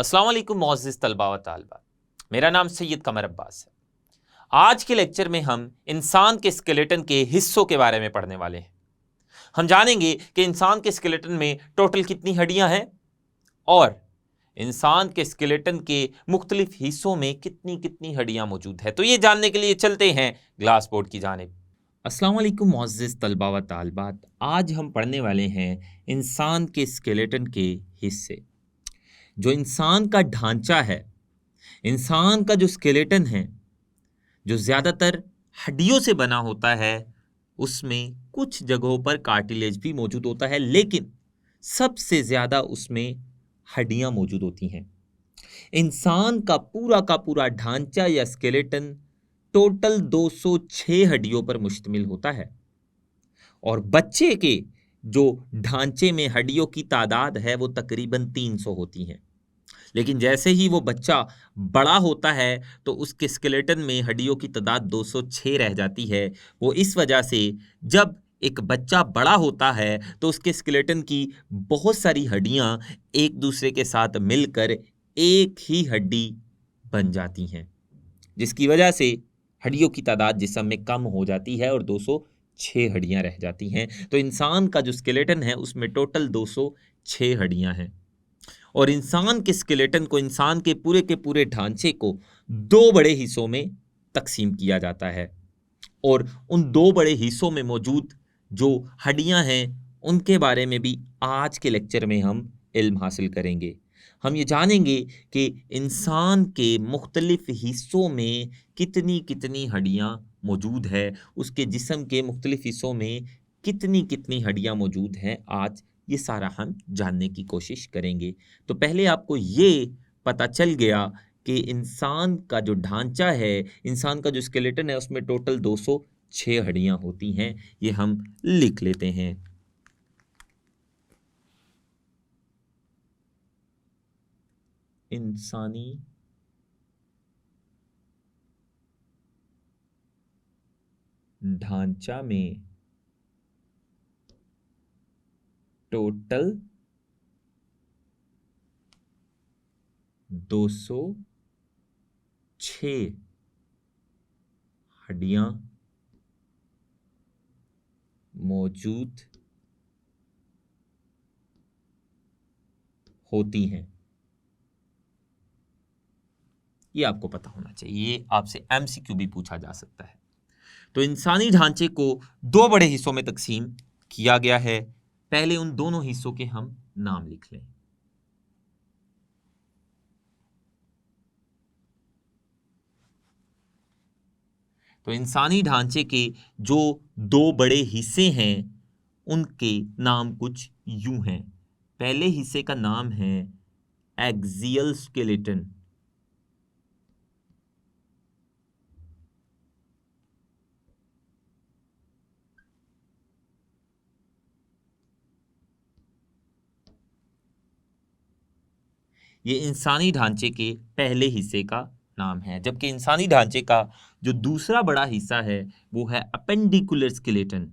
अस्सलाम वालेकुम मोअज़्ज़िज़ तलबा व तालिबात। मेरा नाम सैयद कमर अब्बास है। आज के लेक्चर में हम इंसान के स्केलेटन के हिस्सों के बारे में पढ़ने वाले हैं। हम जानेंगे कि इंसान के स्केलेटन में टोटल कितनी हड्डियां हैं और इंसान के स्केलेटन के मुख्तलिफ हिस्सों में कितनी कितनी हड्डियां मौजूद है। तो ये जानने के लिए चलते हैं ग्लास बोर्ड की जानिब। अस्सलाम वालेकुम मोअज़्ज़िज़ तलबा व तालिबात। आज हम पढ़ने वाले हैं इंसान के स्केलेटन के हिस्से। जो इंसान का ढांचा है, इंसान का जो स्केलेटन है, जो ज़्यादातर हड्डियों से बना होता है, उसमें कुछ जगहों पर कार्टिलेज भी मौजूद होता है, लेकिन सबसे ज़्यादा उसमें हड्डियां मौजूद होती हैं। इंसान का पूरा ढांचा या स्केलेटन टोटल 206 हड्डियों पर मुश्तमिल होता है और बच्चे के जो ढांचे में हड्डियों की तादाद है वो तकरीबन 300 होती हैं। लेकिन जैसे ही वो बच्चा बड़ा होता है तो उसके स्केलेटन में हड्डियों की तादाद 206 रह जाती है। वो इस वजह से जब एक बच्चा बड़ा होता है तो उसके स्केलेटन की बहुत सारी हड्डियां एक दूसरे के साथ मिलकर एक ही हड्डी बन जाती हैं, जिसकी वजह से हड्डियों की तादाद जिस्म में कम हो जाती है और 206 हड्डियां रह जाती हैं। तो इंसान का जो स्केलेटन है उसमें टोटल 206 हड्डियां हैं और इंसान के स्केलेटन को, इंसान के पूरे ढांचे को दो बड़े हिस्सों में तकसीम किया जाता है और उन दो बड़े हिस्सों में मौजूद जो हड्डियां हैं उनके बारे में भी आज के लेक्चर में हम इल्म हासिल करेंगे। हम ये जानेंगे कि इंसान के मुख्तलिफ हिस्सों में कितनी कितनी हड्डियां मौजूद है, उसके जिस्म के मुख्तलिफ हिस्सों में कितनी कितनी हड्डियां मौजूद हैं। आज ये सारा हम जानने की कोशिश करेंगे। तो पहले आपको ये पता चल गया कि इंसान का जो ढांचा है, इंसान का जो स्केलेटन है, उसमें टोटल 206 हड्डियां होती हैं। ये हम लिख लेते हैं। इंसानी ढांचा में टोटल 206 हड्डियां मौजूद होती हैं। ये आपको पता होना चाहिए, ये आपसे एमसीक्यू भी पूछा जा सकता है। तो इंसानी ढांचे को दो बड़े हिस्सों में तकसीम किया गया है। पहले उन दोनों हिस्सों के हम नाम लिख लें। तो इंसानी ढांचे के जो दो बड़े हिस्से हैं उनके नाम कुछ यूं हैं। पहले हिस्से का नाम है एक्सियल स्केलेटन, ये इंसानी ढांचे के पहले हिस्से का नाम है। जबकि इंसानी ढांचे का जो दूसरा बड़ा हिस्सा है वो है अपेंडिकुलर स्केलेटन।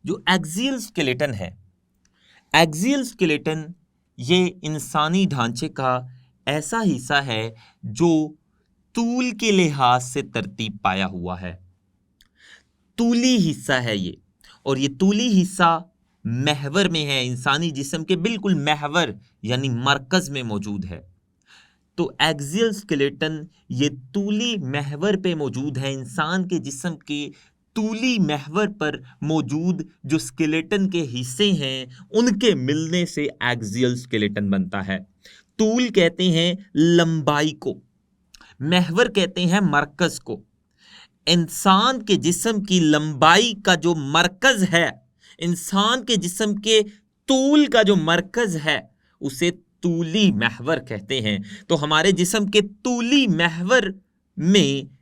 जो एक्सियल स्केलेटन है, एक्सियल स्केलेटन ये इंसानी ढांचे का ऐसा हिस्सा है जो तूल के लिहाज से तरतीब पाया हुआ है। तूली हिस्सा है ये, और ये तूली हिस्सा महवर में है, इंसानी जिस्म के बिल्कुल महवर यानी मरकज में मौजूद है। तो एक्सियल स्केलेटन ये तूली महवर पे मौजूद है। इंसान के जिस्म के तूली महवर पर मौजूद जो स्केलेटन के हिस्से हैं उनके मिलने से एक्सियल स्केलेटन बनता है। तूल कहते हैं लंबाई को, महवर कहते हैं मरकज को। इंसान के जिस्म की लंबाई का जो मरकज है, इंसान के जिस्म के तूल का जो मरकज है, उसे तूली महवर कहते हैं। तो हमारे जिस्म के तूली महवर में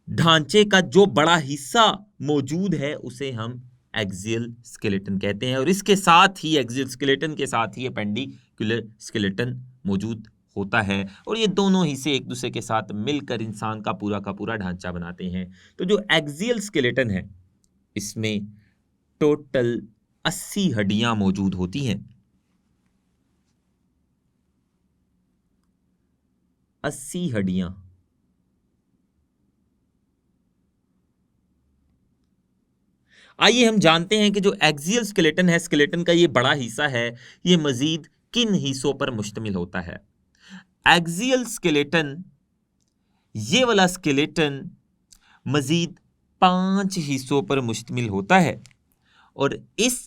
ढांचे का जो बड़ा हिस्सा मौजूद है उसे हम एक्सियल स्केलेटन कहते हैं। और इसके साथ ही, एक्सियल स्केलेटन के साथ ही अपेंडिकुलर स्केलेटन मौजूद होता है, और ये दोनों हिस्से एक दूसरे के साथ मिलकर इंसान का पूरा ढांचा बनाते हैं। तो जो एक्सियल स्केलेटन है, इसमें टोटल 80 हड्डियां मौजूद होती हैं। 80 हड्डियां। आइए हम जानते हैं कि जो एक्सियल स्केलेटन है, स्केलेटन का ये बड़ा हिस्सा है, ये मजीद किन हिस्सों पर मुश्तमिल होता है। एक्सियल स्केलेटन, ये वाला स्केलेटन मजीद 5 हिस्सों पर मुश्तमिल होता है, और इस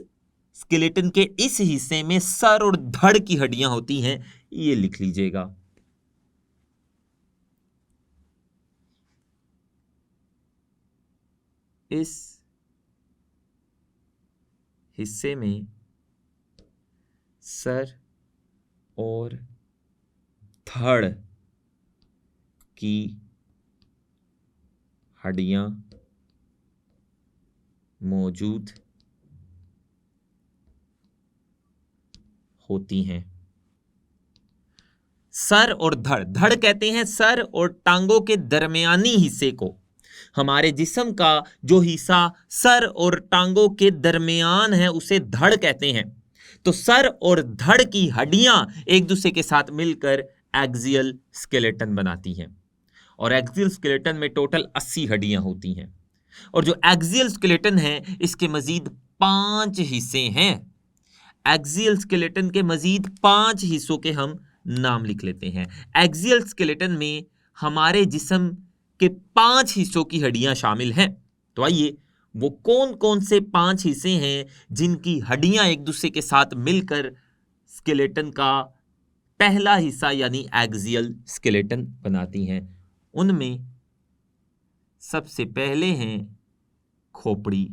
स्केलेटन के इस हिस्से में सर और धड़ की हड्डियां होती हैं। ये लिख लीजिएगा। इस हिस्से में सर और धड़ की हड्डियां मौजूद होती हैं। सर और धड़, धड़ कहते हैं सर और टांगों के दरमियानी हिस्से को। हमारे जिस्म का जो हिस्सा सर और टांगों के दरमियान है, उसे धड़ कहते हैं। तो सर और धड़ की हड्डियां एक दूसरे के साथ मिलकर एक्सियल स्केलेटन बनाती हैं, और एक्सियल स्केलेटन में टोटल 80 हड्डियां होती हैं। और जो एक्सियल स्केलेटन है, इसके मजीद 5 हिस्से हैं। एक्सियल स्केलेटन के मजीद 5 हिस्सों के हम नाम लिख लेते हैं। एक्सियल स्केलेटन में हमारे जिस्म के 5 हिस्सों की हड्डियां शामिल हैं। तो आइए, वो कौन कौन से 5 हिस्से हैं जिनकी हड्डियां एक दूसरे के साथ मिलकर स्केलेटन का पहला हिस्सा यानी एक्सियल स्केलेटन बनाती हैं। उनमें सबसे पहले हैं खोपड़ी।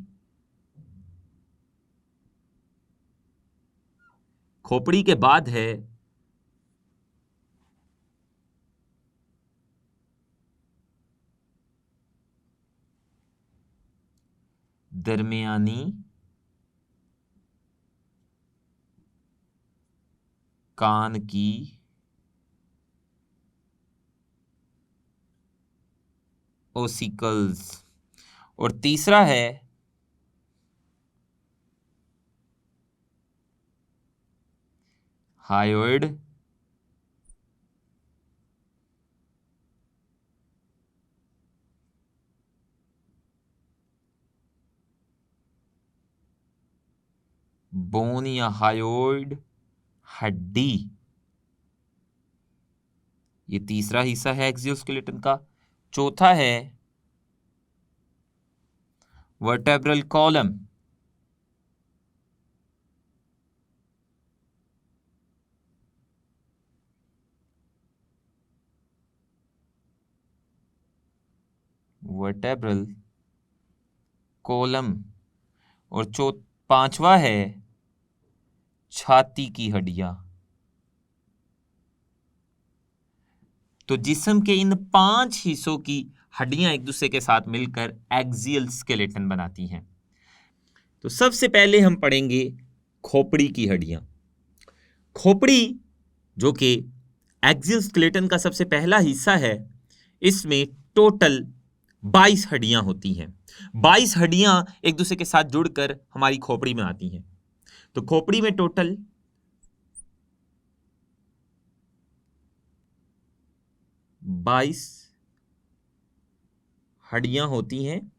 खोपड़ी के बाद है दरमियानी कान की ओसिकल्स, और तीसरा है हायोइड बोन या हायोइड हड्डी। ये तीसरा हिस्सा है एक्सियोस्केलेटन का। चौथा है वर्टेब्रल कॉलम। वर्टेब्रल कॉलम, और पांचवा है छाती की हड्डियां। तो जिस्म के इन 5 हिस्सों की हड्डियां एक दूसरे के साथ मिलकर एक्सियल स्केलेटन बनाती हैं। तो सबसे पहले हम पढ़ेंगे खोपड़ी की हड्डियां। खोपड़ी, जो कि एक्सियल स्केलेटन का सबसे पहला हिस्सा है, इसमें टोटल 22 हड्डियां होती हैं। 22 हड्डियां एक दूसरे के साथ जुड़कर हमारी खोपड़ी बनाती हैं। तो खोपड़ी में टोटल 22 हड्डियां होती हैं,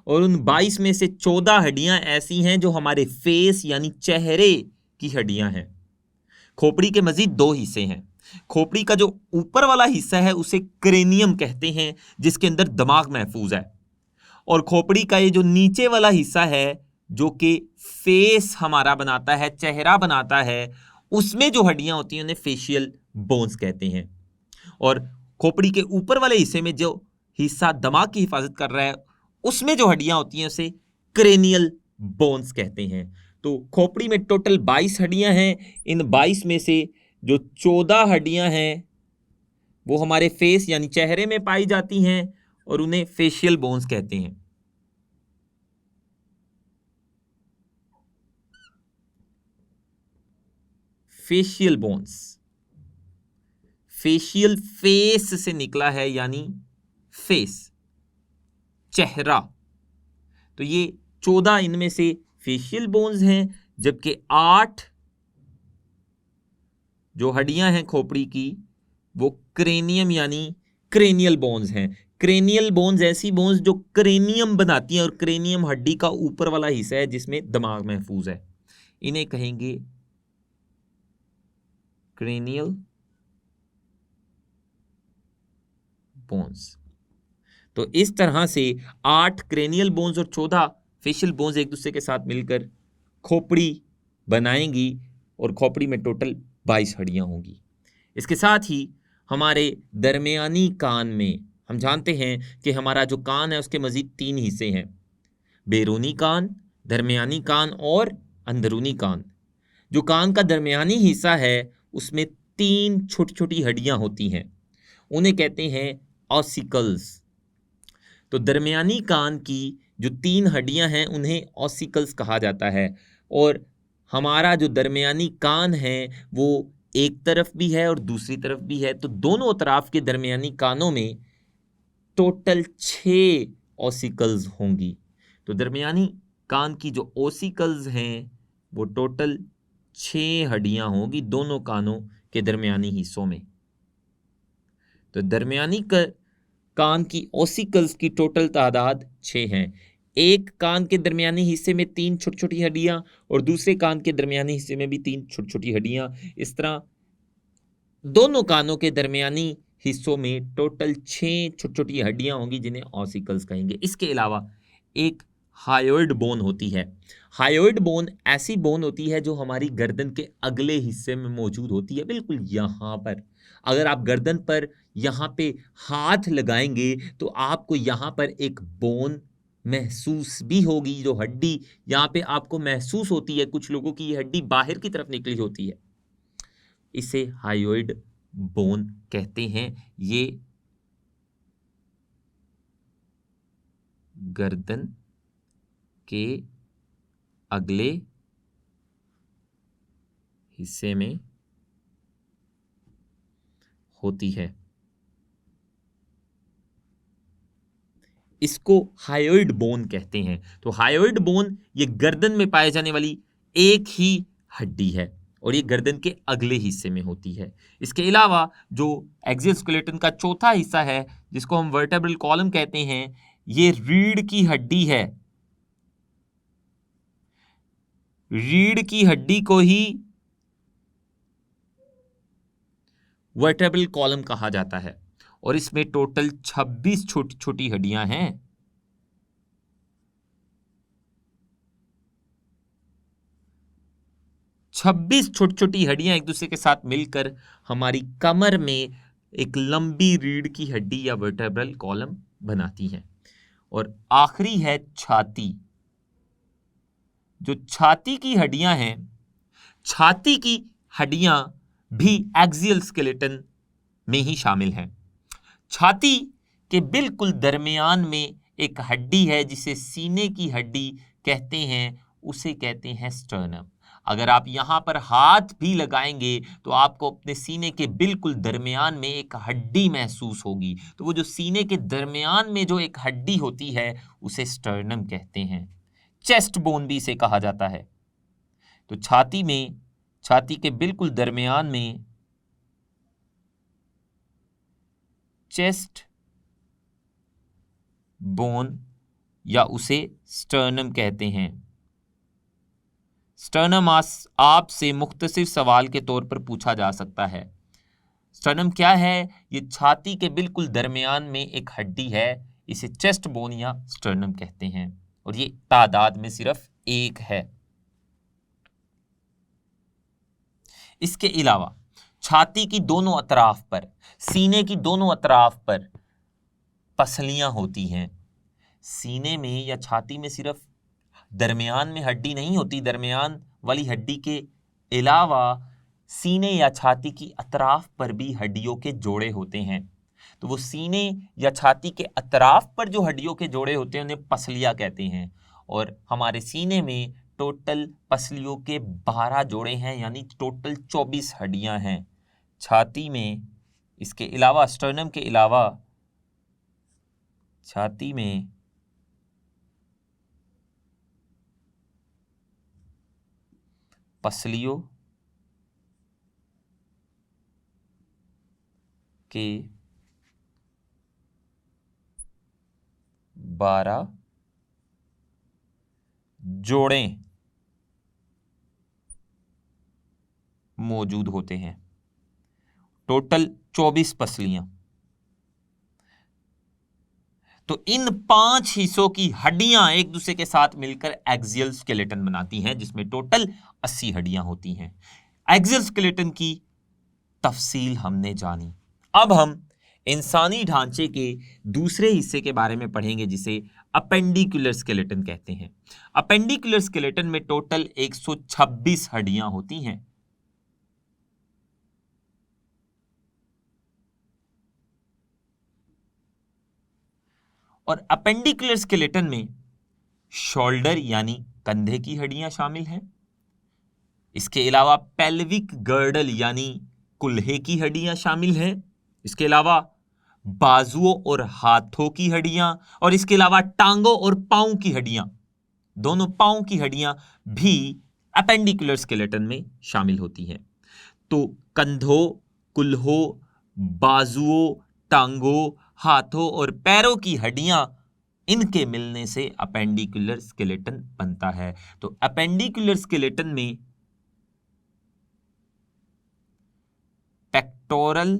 और उन 22 में से 14 हड्डियां ऐसी हैं जो हमारे फेस यानी चेहरे की हड्डियां हैं। खोपड़ी के मजीद 2 हिस्से हैं। खोपड़ी का जो ऊपर वाला हिस्सा है उसे क्रेनियम कहते हैं, जिसके अंदर दिमाग महफूज है। और खोपड़ी का ये जो नीचे वाला हिस्सा है, जो कि फेस हमारा बनाता है, चेहरा बनाता है, उसमें जो हड्डियां होती हैं उन्हें फेशियल बोन्स कहते हैं। और खोपड़ी के ऊपर वाले हिस्से में जो हिस्सा दिमाग की हिफाजत कर रहा है, उसमें जो हड्डियां होती हैं उसे क्रेनियल बोन्स कहते हैं। तो खोपड़ी में टोटल 22 हड्डियां हैं। इन 22 में से जो 14 हड्डियां हैं वो हमारे फेस यानी चेहरे में पाई जाती हैं, और उन्हें फेशियल बोन्स कहते हैं। फेशियल बोन्स, फेशियल फेस से निकला है यानी फेस, चेहरा। तो ये 14 इनमें से फेशियल बोन्स हैं, जबकि 8 जो हड्डियां हैं खोपड़ी की वो क्रेनियम यानी क्रेनियल बोन्स हैं। क्रेनियल बोन्स ऐसी बोन्स जो क्रेनियम बनाती हैं, और क्रेनियम हड्डी का ऊपर वाला हिस्सा है जिसमें दिमाग महफूज है। इन्हें कहेंगे क्रेनियल बोन्स। तो इस तरह से 8 क्रेनियल बोन्स और 14 फेशियल बोन्स एक दूसरे के साथ मिलकर खोपड़ी बनाएंगी, और खोपड़ी में टोटल 22 हड्डियां होंगी। इसके साथ ही हमारे दरमियानी कान में हम जानते हैं कि हमारा जो कान है उसके मजीद 3 हिस्से हैं, बैरूनी कान, दरमियानी कान और अंदरूनी कान। जो कान का दरमियानी हिस्सा है उसमें 3 छोटी छोटी हड्डियां होती हैं, उन्हें कहते हैं ऑसिकल्स। तो दरमियानी कान की जो 3 हड्डियां हैं उन्हें ऑसिकल्स कहा जाता है, और हमारा जो दरमियानी कान है वो एक तरफ भी है और दूसरी तरफ भी है। तो दोनों तरफ के दरमियानी कानों में टोटल 6 ऑसिकल्स होंगी। तो दरमियानी कान की जो ऑसिकल्स हैं वो टोटल 6 हड्डियां होंगी दोनों कानों के दरमियानी हिस्सों में। तो दरमियानी कान की ऑसिकल्स की टोटल तादाद 6 हैं। एक कान के दरमियानी हिस्से में 3 छोटी छोटी हड्डियां और दूसरे कान के दरमियानी हिस्से में भी 3 छोटी छोटी हड्डियां। इस तरह दोनों कानों के दरमियानी हिस्सों में टोटल 6 छोटी छोटी हड्डियां होंगी जिन्हें ऑसिकल्स कहेंगे। इसके अलावा एक हायोइड बोन होती है। हायोइड बोन ऐसी बोन होती है जो हमारी गर्दन के अगले हिस्से में मौजूद होती है, बिल्कुल यहाँ पर। अगर आप गर्दन पर यहाँ पे हाथ लगाएंगे तो आपको यहाँ पर एक बोन महसूस भी होगी, जो हड्डी यहाँ पे आपको महसूस होती है। कुछ लोगों की ये हड्डी बाहर की तरफ निकली होती है, इसे हायोइड बोन कहते हैं। ये गर्दन के अगले हिस्से में होती है, इसको हायोइड बोन कहते हैं। तो हायोइड बोन ये गर्दन में पाए जाने वाली एक ही हड्डी है और ये गर्दन के अगले हिस्से में होती है। इसके अलावा जो एक्सियल स्केलेटन का चौथा हिस्सा है जिसको हम वर्टेब्रल कॉलम कहते हैं, ये रीढ़ की हड्डी है। रीढ़ की हड्डी को ही वर्टेब्रल कॉलम कहा जाता है और इसमें टोटल 26 छोटी छोटी हड्डियां हैं। छब्बीस छोटी छोटी हड्डियां एक दूसरे के साथ मिलकर हमारी कमर में एक लंबी रीढ़ की हड्डी या वर्टेब्रल कॉलम बनाती हैं। और आखिरी है छाती। जो छाती की हड्डियां हैं, छाती की हड्डियां भी एक्सियल स्केलेटन में ही शामिल हैं। छाती के बिल्कुल दरमियान में एक हड्डी है जिसे सीने की हड्डी कहते हैं, उसे कहते हैं स्टर्नम। अगर आप यहां पर हाथ भी लगाएंगे तो आपको अपने सीने के बिल्कुल दरमियान में एक हड्डी महसूस होगी। तो वो जो सीने के दरमियान में जो एक हड्डी होती है उसे स्टर्नम कहते हैं। चेस्ट बोन भी इसे कहा जाता है। तो छाती के बिल्कुल दरमियान में चेस्ट बोन या उसे स्टर्नम कहते हैं। स्टर्नम आपसे मुख्तसर सवाल के तौर पर पूछा जा सकता है। स्टर्नम क्या है? ये छाती के बिल्कुल दरमियान में एक हड्डी है, इसे चेस्ट बोन या स्टर्नम कहते हैं और ये तादाद में सिर्फ एक है। इसके अलावा छाती की दोनों अतराफ पर, सीने की दोनों अतराफ पर पसलियां होती हैं। सीने में या छाती में सिर्फ दरमियान में हड्डी नहीं होती, दरमियान वाली हड्डी के अलावा सीने या छाती की अतराफ पर भी हड्डियों के जोड़े होते हैं। तो वो सीने या छाती के अतराफ पर जो हड्डियों के जोड़े होते हैं उन्हें पसलियां कहते हैं। और हमारे सीने में टोटल पसलियों के 12 जोड़े हैं, यानी टोटल 24 हड्डियां हैं छाती में। इसके अलावा स्टर्नम के अलावा छाती में पसलियों के 12 जोड़े मौजूद होते हैं। टोटल 24 पसलियां। तो इन 5 हिस्सों की हड्डियां एक दूसरे के साथ मिलकर एक्सियल स्केलेटन बनाती हैं, जिसमें टोटल 80 हड्डियां होती हैं। एक्सियल स्केलेटन की तफसील हमने जानी। अब हम इंसानी ढांचे के दूसरे हिस्से के बारे में पढ़ेंगे, जिसे अपेंडिकुलर स्केलेटन कहते हैं। अपेंडिकुलर स्केलेटन में टोटल 126 हड्डियां होती हैं। और अपेंडिकुलर स्केलेटन में शोल्डर यानी कंधे की हड्डियां शामिल हैं। इसके अलावा पेल्विक गर्डल यानी कुल्हे की हड्डियां शामिल हैं। इसके अलावा बाजुओं और हाथों की हड्डियां, और इसके अलावा टांगों और पांव की हड्डियां, दोनों पांव की हड्डियां भी अपेंडिकुलर स्केलेटन में शामिल होती हैं। तो कंधों, कुल्हों, बाजुओं, टांगों, हाथों और पैरों की हड्डियां, इनके मिलने से अपेंडिकुलर स्केलेटन बनता है। तो अपेंडिकुलर स्केलेटन में पेक्टोरल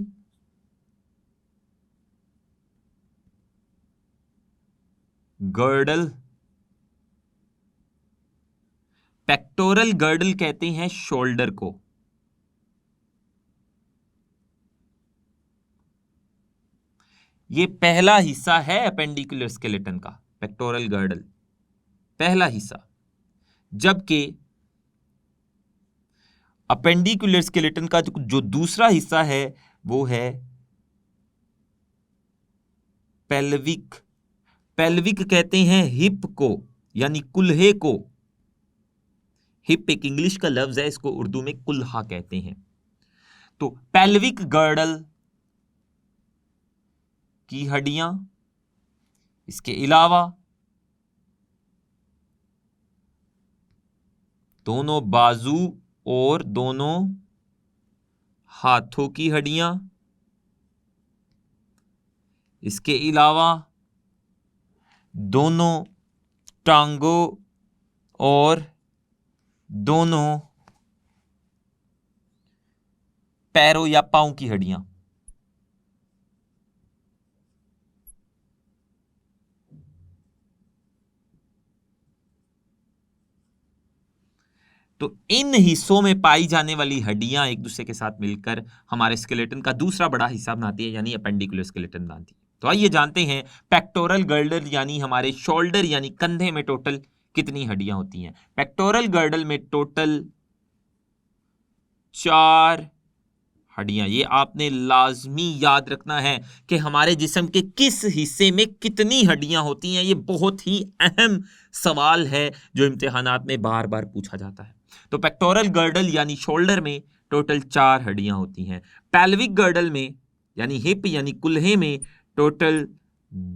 गर्डल, पेक्टोरल गर्डल कहते हैं शोल्डर को। ये पहला हिस्सा है अपेंडिकुलर स्केलेटन का, पेक्टोरल गर्डल पहला हिस्सा। जबकि अपेंडिकुलर स्केलेटन का जो दूसरा हिस्सा है वो है पेल्विक। पेल्विक कहते हैं हिप को, यानी कुल्हे को। हिप एक इंग्लिश का लफ्ज है, इसको उर्दू में कुल्हा कहते हैं। तो पेल्विक गर्डल की हड्डियां, इसके अलावा दोनों बाजू और दोनों हाथों की हड्डियां, इसके अलावा दोनों टांगों और दोनों पैरों या पांव की हड्डियां। तो इन हिस्सों में पाई जाने वाली हड्डियां एक दूसरे के साथ मिलकर हमारे स्केलेटन का दूसरा बड़ा हिस्सा बनाती है, यानी अपेंडिकुलर स्केलेटन बनाती है। तो आइए जानते हैं पेक्टोरल गर्डल यानी हमारे शोल्डर यानी कंधे में टोटल कितनी हड्डियां होती हैं। पेक्टोरल गर्डल में टोटल 4 हड्डियां। ये आपने लाजमी याद रखना है कि हमारे जिस्म के किस हिस्से में कितनी हड्डियां होती हैं। ये बहुत ही अहम सवाल है जो इम्तिहानात में बार बार पूछा जाता है। तो पेक्टोरल गर्डल यानी शोल्डर में टोटल 4 हड्डियां होती हैं। पेल्विक गर्डल में यानी हिप यानी कुल्हे में टोटल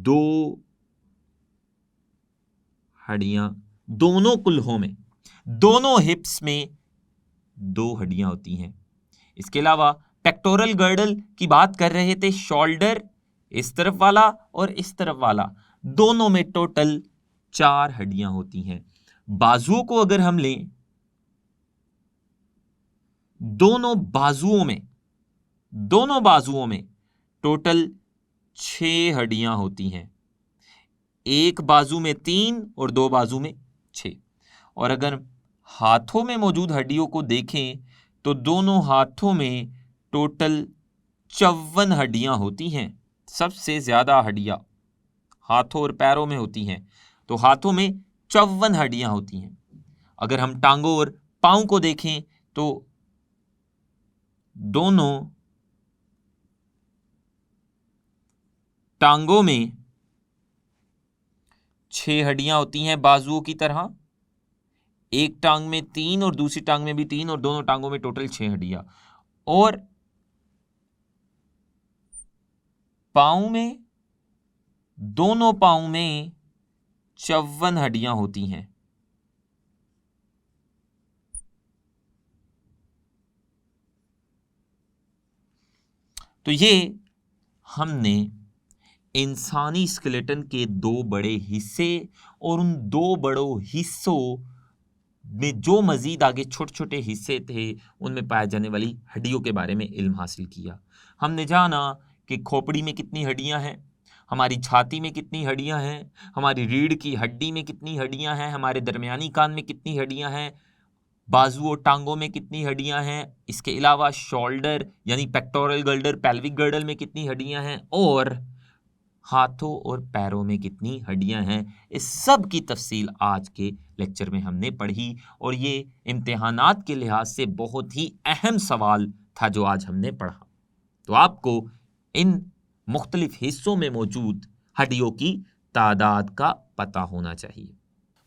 2 हड्डियां, दोनों कुल्हों में, दोनों हिप्स में 2 हड्डियां होती हैं। इसके अलावा पेक्टोरल गर्डल की बात कर रहे थे, शोल्डर इस तरफ वाला और इस तरफ वाला, दोनों में टोटल 4 हड्डियां होती हैं। बाजुओं को अगर हम लें, दोनों बाजुओं में टोटल 6 हड्डियां होती हैं। एक बाजू में 3 और 2 बाजू में 6। और अगर हाथों में मौजूद हड्डियों को देखें तो दोनों हाथों में टोटल 54 हड्डियां होती हैं। सबसे ज्यादा हड्डियां हाथों और पैरों में होती हैं। तो हाथों में 54 हड्डियां होती हैं। अगर हम टांगों और पांव को देखें तो दोनों टांगों में 6 हड्डियां होती हैं बाजुओं की तरह। एक टांग में 3 और दूसरी टांग में भी 3 और दोनों टांगों में टोटल 6 हड्डियां, और पांव में, दोनों पांव में 54 हड्डियां होती हैं। तो ये हमने इंसानी स्केलेटन के 2 बड़े हिस्से और उन 2 बड़ों हिस्सों में जो मजीद आगे छोटे छोटे हिस्से थे उनमें पाए जाने वाली हड्डियों के बारे में इल्म हासिल किया। हमने जाना कि खोपड़ी में कितनी हड्डियां हैं, हमारी छाती में कितनी हड्डियां हैं, हमारी रीढ़ की हड्डी में कितनी हड्डियां हैं, हमारे दरमियानी कान में कितनी हड्डियां हैं, बाजू और टांगों में कितनी हड्डियां हैं, इसके अलावा शोल्डर यानी पेक्टोरल गर्डर, पेल्विक गर्डर में कितनी हड्डियां हैं, और हाथों और पैरों में कितनी हड्डियां हैं। इस सब की तफसील आज के लेक्चर में हमने पढ़ी, और ये इम्तिहानात के लिहाज से बहुत ही अहम सवाल था जो आज हमने पढ़ा। तो आपको इन मुख्तलिफ हिस्सों में मौजूद हड्डियों की तादाद का पता होना चाहिए।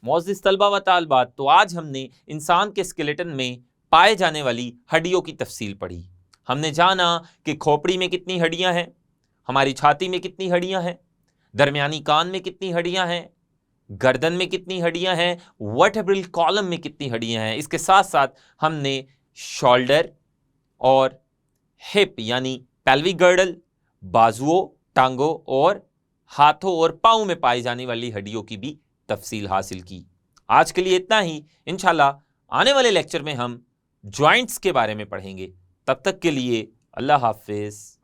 मोअज़्ज़िज़ तलबा व तालिबात, तो आज हमने इंसान के स्केलेटन में पाए जाने वाली हड्डियों की तफसील पढ़ी। हमने जाना कि खोपड़ी में कितनी हड्डियां हैं, हमारी छाती में कितनी हड्डियां हैं, दरमियानी कान में कितनी हड्डियां हैं, गर्दन में कितनी हड्डियां हैं, वर्टेब्रल कॉलम में कितनी हड्डियां हैं। इसके साथ साथ हमने शोल्डर और हिप यानी पेल्विक गर्डल, बाजुओं, टांगों और हाथों और पाँव में पाई जाने वाली हड्डियों की भी तफसील हासिल की। आज के लिए इतना ही। इंशाल्लाह आने वाले लेक्चर में हम जॉइंट्स के बारे में पढ़ेंगे। तब तक के लिए अल्लाह हाफिज़।